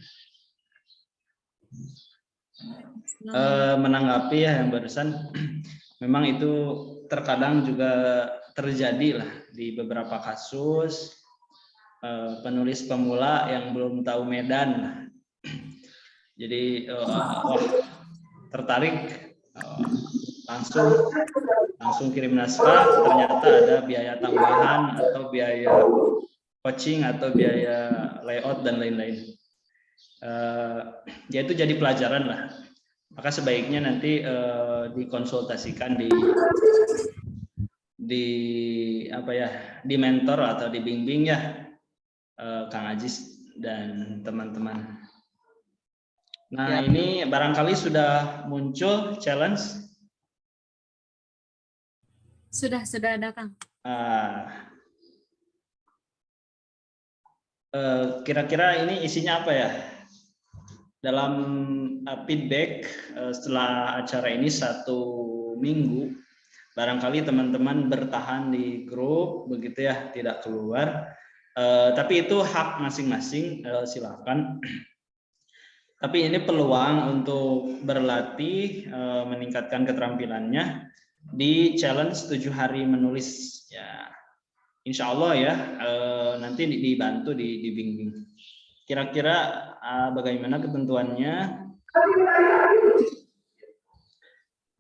Menanggapi ya yang barusan, memang itu terkadang juga terjadi lah di beberapa kasus penulis pemula yang belum tahu medan. Jadi tertarik langsung kirim naskah, ternyata ada biaya tambahan atau biaya coaching atau biaya layout dan lain-lain. Ya itu jadi pelajaran lah. maka sebaiknya nanti dikonsultasikan di apa ya, di mentor atau dibimbing ya Kang Ajis dan teman-teman. Nah, Ya. ini barangkali sudah muncul challenge. Sudah ada Kang. Kira-kira ini isinya apa ya? Dalam feedback setelah acara ini 1 minggu, barangkali teman-teman bertahan di grup begitu ya, tidak keluar. Tapi itu hak masing-masing, silakan. Tapi ini peluang untuk berlatih, meningkatkan keterampilannya di challenge 7 hari menulis ya. Insya Allah ya, nanti dibantu dibimbing. Kira-kira bagaimana ketentuannya?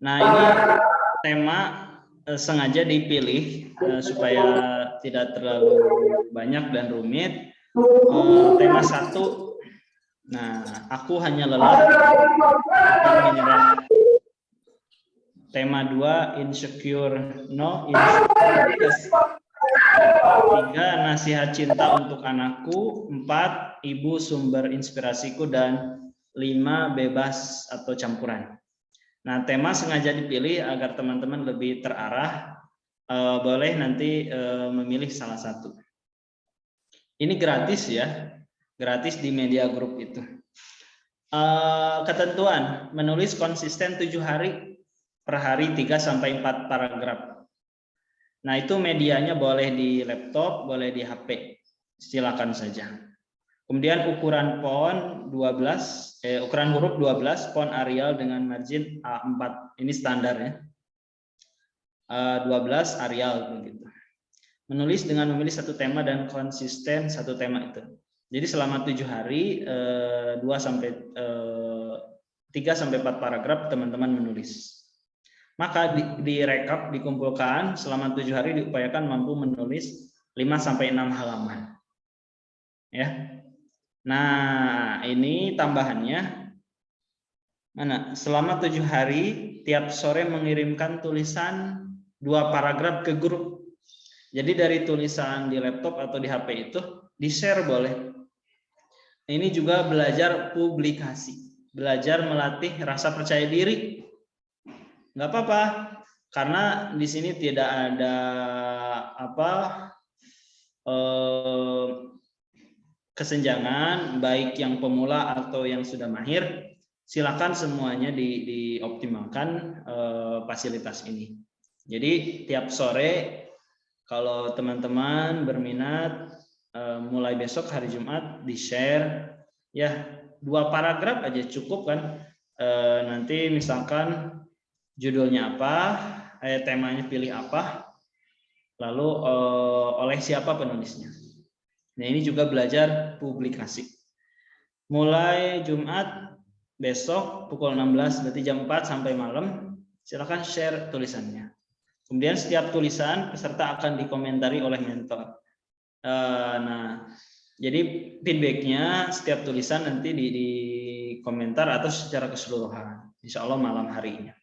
Nah, ini tema sengaja dipilih supaya tidak terlalu banyak dan rumit. Tema 1, nah, aku hanya lelah akan menyerah. Tema 2, insecure, no insecure, yes. 3, nasihat cinta untuk anakku. 4, ibu sumber inspirasiku. Dan 5, bebas atau campuran. Nah, tema sengaja dipilih agar teman-teman lebih terarah. Boleh nanti memilih salah satu. Ini gratis ya, gratis di media group itu. Ketentuan, menulis konsisten 7 hari per hari 3-4 paragraf. Nah, itu medianya boleh di laptop, boleh di HP. Silakan saja. Kemudian ukuran font 12, ukuran huruf 12, font Arial dengan margin A4. Ini standar ya. 12 Arial begitu. Menulis dengan memilih satu tema dan konsisten satu tema itu. Jadi selama 7 hari 3-4 paragraf teman-teman menulis. Maka direkap, dikumpulkan selama 7 hari diupayakan mampu menulis 5-6 halaman. Ya. Nah, ini tambahannya. Mana? Selama 7 hari tiap sore mengirimkan tulisan 2 paragraf ke grup. Jadi dari tulisan di laptop atau di HP itu di-share boleh. Ini juga belajar publikasi, belajar melatih rasa percaya diri. Nggak apa-apa, karena di sini tidak ada kesenjangan, baik yang pemula atau yang sudah mahir. Silakan semuanya dioptimalkan fasilitas ini. Jadi tiap sore kalau teman-teman berminat, mulai besok hari Jumat di-share ya 2 paragraf aja cukup kan. Nanti misalkan judulnya apa, temanya pilih apa, lalu oleh siapa penulisnya. Nah, ini juga belajar publikasi. Mulai Jumat besok pukul 16, berarti jam 4 sampai malam, silakan share tulisannya. Kemudian setiap tulisan peserta akan dikomentari oleh mentor. Nah, jadi feedbacknya setiap tulisan nanti di komentar atau secara keseluruhan. Insya Allah malam harinya.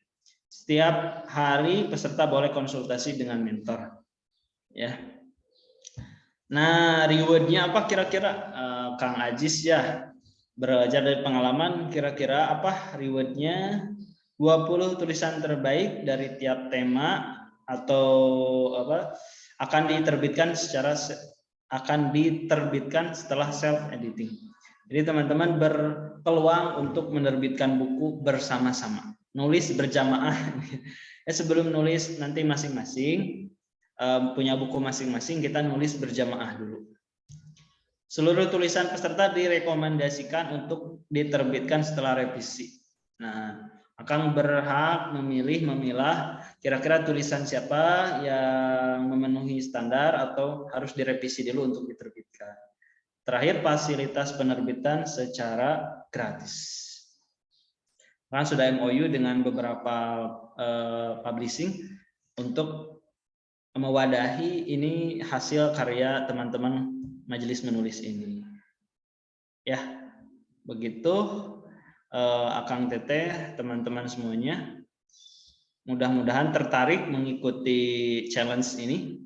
Setiap hari peserta boleh konsultasi dengan mentor. Ya. Nah, rewardnya apa kira-kira? Kang Ajis ya, belajar dari pengalaman, kira-kira apa rewardnya? 20 tulisan terbaik dari tiap tema atau akan diterbitkan setelah self editing. Jadi teman-teman berpeluang untuk menerbitkan buku bersama-sama, nulis berjamaah. Sebelum nulis nanti masing-masing punya buku masing-masing, kita nulis berjamaah dulu. Seluruh tulisan peserta direkomendasikan untuk diterbitkan setelah revisi. Nah, akan berhak memilah kira-kira tulisan siapa yang memenuhi standar atau harus direvisi dulu untuk diterbitkan. Terakhir, fasilitas penerbitan secara gratis. Karena sudah MOU dengan beberapa publishing untuk mewadahi ini hasil karya teman-teman majelis menulis ini. Ya, begitu. Akang Teteh, teman-teman semuanya. Mudah-mudahan tertarik mengikuti challenge ini.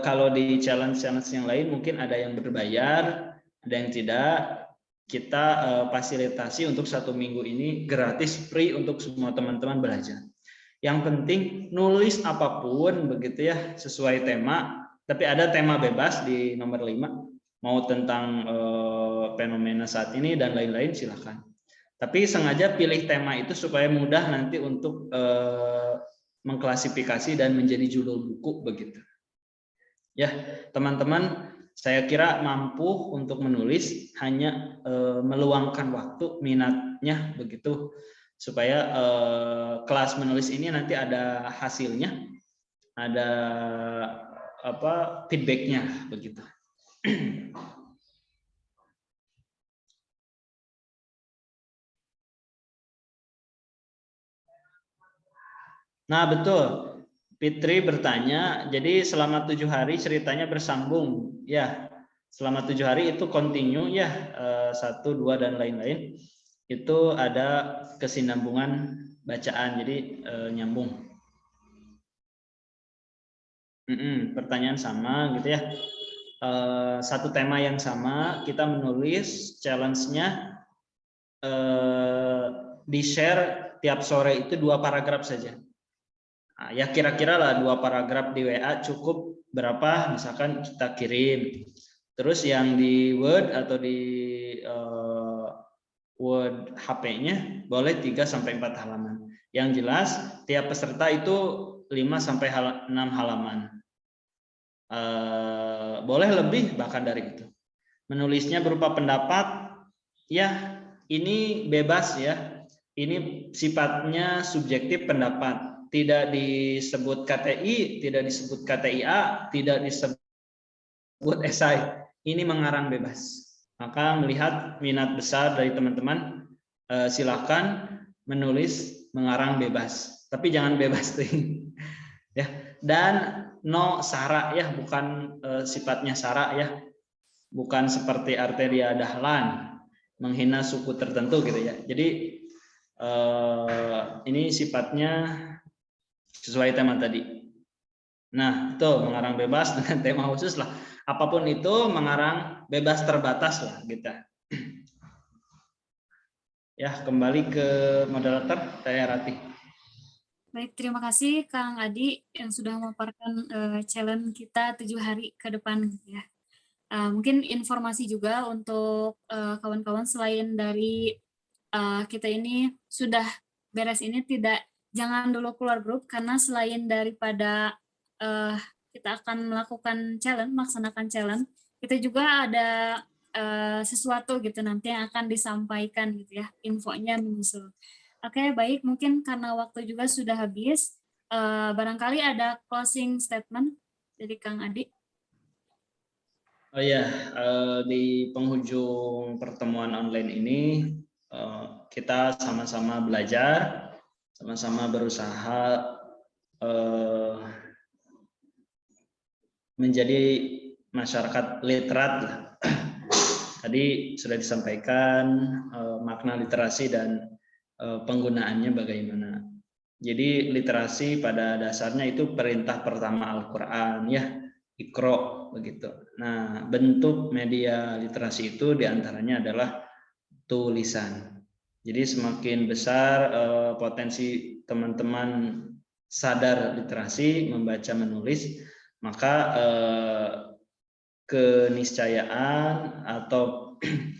Kalau di challenge-challenge yang lain mungkin ada yang berbayar, ada yang tidak. Kita fasilitasi untuk 1 minggu ini gratis, free untuk semua teman-teman belajar. Yang penting nulis apapun begitu ya, sesuai tema. Tapi ada tema bebas di nomor 5, mau tentang fenomena saat ini dan lain-lain silakan. Tapi sengaja pilih tema itu supaya mudah nanti untuk mengklasifikasi dan menjadi judul buku begitu. Ya, teman-teman, saya kira mampu untuk menulis, hanya meluangkan waktu, minatnya begitu, supaya kelas menulis ini nanti ada hasilnya, ada feedbacknya begitu. Nah, betul. Fitri bertanya, jadi selama 7 hari ceritanya bersambung, ya. Selama 7 hari itu continue ya, 1, 2 dan lain-lain. Itu ada kesinambungan bacaan, jadi nyambung. Pertanyaan sama gitu ya. Satu tema yang sama, kita menulis challenge-nya di-share tiap sore itu 2 paragraf saja. Nah, ya kira-kira lah 2 paragraf di WA cukup berapa, misalkan kita kirim. Terus yang di Word atau di Word HP-nya boleh 3-4 halaman. Yang jelas tiap peserta itu 5-6 halaman. Boleh lebih bahkan dari itu. Menulisnya berupa pendapat, ya ini bebas ya. Ini sifatnya subjektif pendapat. Tidak disebut KTI, tidak disebut KTIA, tidak disebut esai. Ini mengarang bebas. Maka melihat minat besar dari teman-teman, silakan menulis mengarang bebas. Tapi jangan bebas tuh. Ya. Dan no sara ya, bukan sifatnya sara ya. Bukan seperti Arteria Dahlan menghina suku tertentu gitu ya. Jadi ini sifatnya sesuai tema tadi. Nah, itu mengarang bebas dengan tema khusus lah. Apapun itu mengarang bebas terbatas lah kita. Ya, kembali ke moderator, saya Ratih. Baik, terima kasih Kang Adi yang sudah memaparkan challenge kita 7 hari ke depan ya. Mungkin informasi juga untuk kawan-kawan, selain dari kita ini sudah beres ini, jangan dulu keluar grup, karena selain daripada kita akan melaksanakan challenge, kita juga ada sesuatu gitu nanti yang akan disampaikan gitu ya, infonya menyusul. Oke, baik, mungkin karena waktu juga sudah habis, barangkali ada closing statement dari Kang Adi. Oh ya, di penghujung pertemuan online ini kita sama-sama belajar, sama-sama berusaha menjadi masyarakat literat. Tadi sudah disampaikan makna literasi dan penggunaannya bagaimana. Jadi literasi pada dasarnya itu perintah pertama Al-Quran ya, Iqra begitu. Nah, bentuk media literasi itu diantaranya adalah tulisan. Jadi semakin besar potensi teman-teman sadar literasi, membaca menulis, maka keniscayaan atau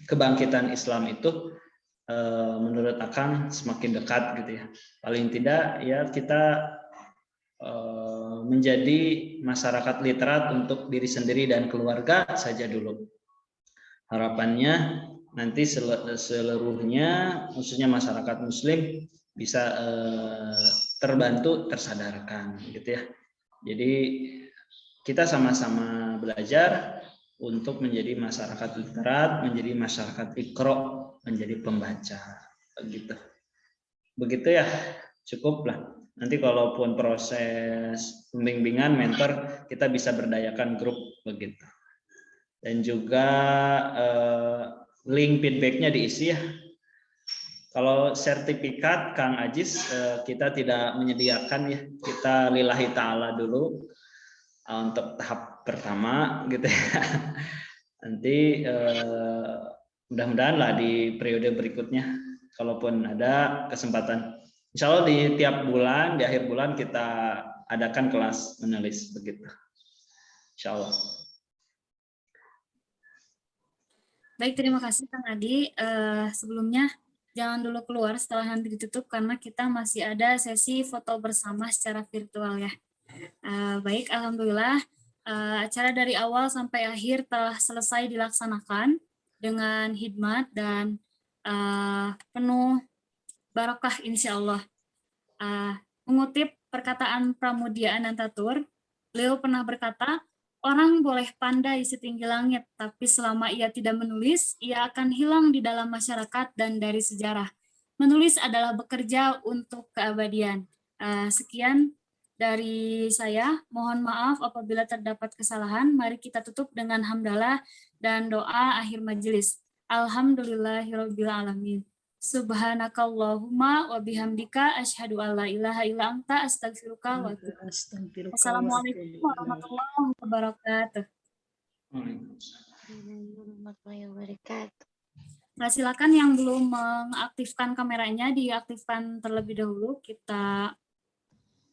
kebangkitan Islam itu menurut Akang semakin dekat gitu ya. Paling tidak ya kita menjadi masyarakat literat untuk diri sendiri dan keluarga saja dulu. Harapannya nanti seluruhnya, khususnya masyarakat Muslim, bisa terbantu, tersadarkan gitu ya. Jadi kita sama-sama belajar untuk menjadi masyarakat literat, menjadi masyarakat Iqra, menjadi pembaca begitu. Begitu ya, cukup lah. Nanti kalaupun proses pembimbingan mentor, kita bisa berdayakan grup begitu. Dan juga link feedbacknya diisi ya. Kalau sertifikat Kang Ajis kita tidak menyediakan ya, kita lillahi ta'ala dulu untuk tahap pertama gitu ya. Nanti mudah-mudahan lah di periode berikutnya, kalaupun ada kesempatan, insya Allah di tiap bulan, di akhir bulan kita adakan kelas menulis begitu, insya Allah. Baik, terima kasih Kang Adi. Sebelumnya jangan dulu keluar setelah nanti ditutup karena kita masih ada sesi foto bersama secara virtual ya. Baik, alhamdulillah acara dari awal sampai akhir telah selesai dilaksanakan dengan hikmat dan penuh barokah insya Allah. Mengutip perkataan Pramudia Anantatur, beliau pernah berkata, orang boleh pandai setinggi langit, tapi selama ia tidak menulis, ia akan hilang di dalam masyarakat dan dari sejarah. Menulis adalah bekerja untuk keabadian. Sekian dari saya. Mohon maaf apabila terdapat kesalahan. Mari kita tutup dengan hamdalah dan doa akhir majelis. Alhamdulillahirabbil alamin. Subhanakallahumma wa bihamdika asyhadu an la ilaha illa anta astaghfiruka wa atubu ilaik. Assalamualaikum warahmatullahi wabarakatuh. Warahmatullahi wabarakatuh. Nah, silakan yang belum mengaktifkan kameranya diaktifkan terlebih dahulu. Kita